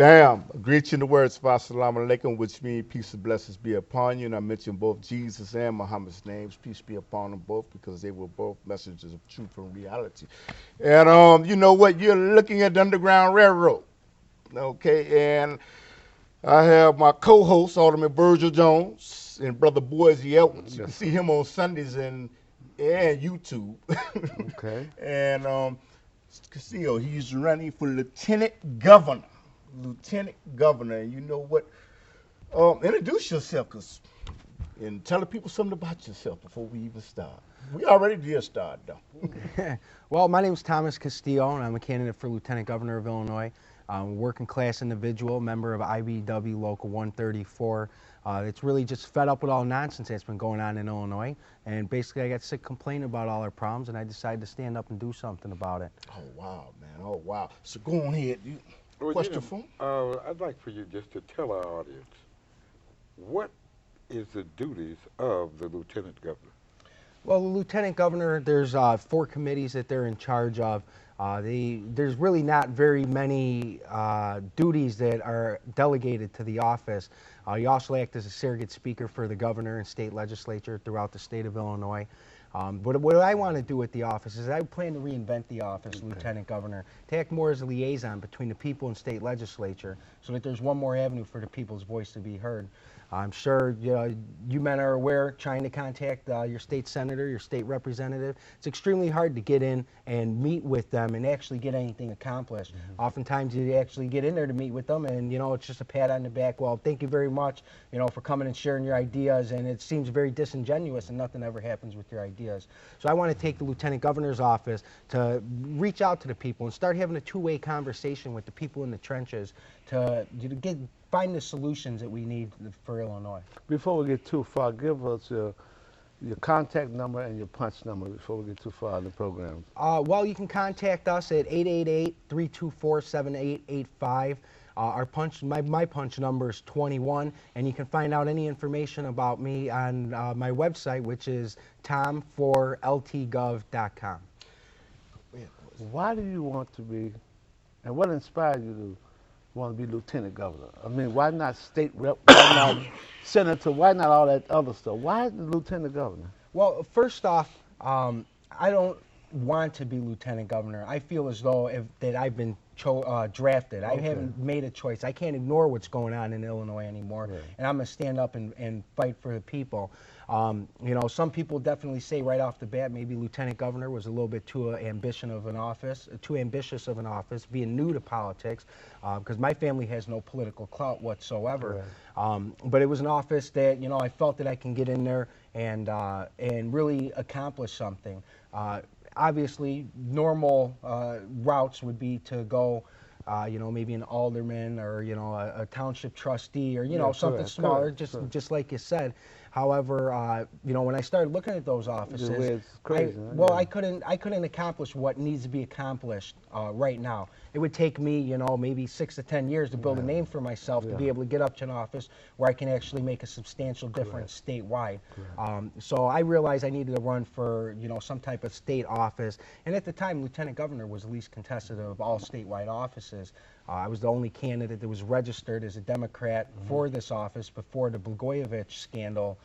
Bam. Greet you in the words of Assalamu alaikum, which means peace and blessings be upon you. And I mentioned both Jesus and Muhammad's names. Peace be upon them both because they were both messengers of truth and reality. And you know what? You're looking at the Underground Railroad. Okay, and I have my co-host, Alderman Virgil Jones, and Brother Boise Edwards. You can see him on Sundays and YouTube. Okay. And Castillo, he's running for Lieutenant Governor. Lieutenant Governor, and you know what? Introduce yourself, and tell the people something about yourself before we even start. We already did start, though. Well, my name is Thomas Castillo, and I'm a candidate for Lieutenant Governor of Illinois. I'm a working class individual, member of IBW Local 134. It's really just fed up with all nonsense that's been going on in Illinois, and basically I got sick complaining about all our problems, and I decided to stand up and do something about it. Oh, wow, man. Oh, wow. So go on ahead. Question for him? I'd like for you just to tell our audience, what is the duties of the Lieutenant Governor? Well, the Lieutenant Governor, there's 4 committees that they're in charge of. There's really not very many duties that are delegated to the office. You also act as a surrogate speaker for the governor and state legislature throughout the state of Illinois. But what I want to do with the office is I plan to reinvent the office, Lieutenant Governor, to act more as a liaison between the people and state legislature so that there's one more avenue for the people's voice to be heard. I'm sure you men are aware, trying to contact your state senator, your state representative. It's extremely hard to get in and meet with them and actually get anything accomplished. Mm-hmm. Oftentimes you actually get in there to meet with them and, it's just a pat on the back. Well, thank you very much, for coming and sharing your ideas. And it seems very disingenuous and nothing ever happens with your ideas. So I want to take the Lieutenant Governor's office to reach out to the people and start having a two-way conversation with the people in the trenches to find the solutions that we need for Illinois. Before we get too far, give us your contact number and your punch number before we get too far in the program. Well, you can contact us at 888-324-7885. My punch number is 21, and you can find out any information about me on my website, which is tom4ltgov.com. Why do you want to be, and what inspired you to want to be Lieutenant Governor? I mean, why not state rep, why not senator, why not all that other stuff? Why the Lieutenant Governor? Well, first off, I don't want to be Lieutenant Governor. I feel as though that I've been drafted. I haven't made a choice. I can't ignore what's going on in Illinois anymore, and I'm going to stand up and fight for the people. Some people definitely say right off the bat maybe Lieutenant Governor was a little bit too ambitious of an office, being new to politics, because my family has no political clout whatsoever. But it was an office that I felt that I can get in there and really accomplish something. Obviously, normal routes would be to go, maybe an alderman or a township trustee or something smaller, just like you said. However, when I started looking at those offices, it's crazy, I couldn't accomplish what needs to be accomplished right now. It would take me, maybe 6 to 10 years to build a name for myself to be able to get up to an office where I can actually make a substantial difference statewide. So I realized I needed to run for, some type of state office. And at the time, Lieutenant Governor was the least contested of all statewide offices. I was the only candidate that was registered as a Democrat for this office before the Blagojevich scandal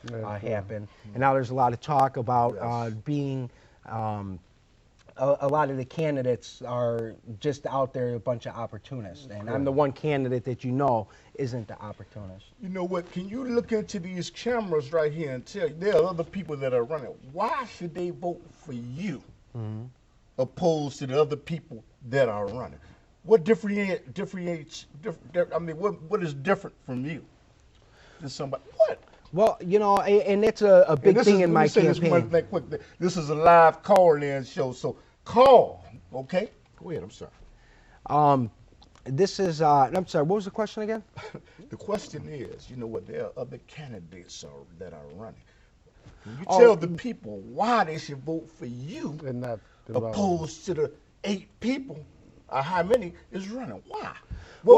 happened. And now there's a lot of talk about being, a lot of the candidates are just out there a bunch of opportunists. And I'm the one candidate that isn't the opportunist. You know what? Can you look into these cameras right here and tell there are other people that are running? Why should they vote for you opposed to the other people that are running? What differentiates? What is different from you than somebody? What? Well, and that's a big thing in my campaign. This is a live call-in show, so call. Okay, go ahead. I'm sorry. This is. I'm sorry. What was the question again? The question is, there are other candidates that are running. Can you tell the people why they should vote for you and not opposed to the 8 people? How many is running? Why?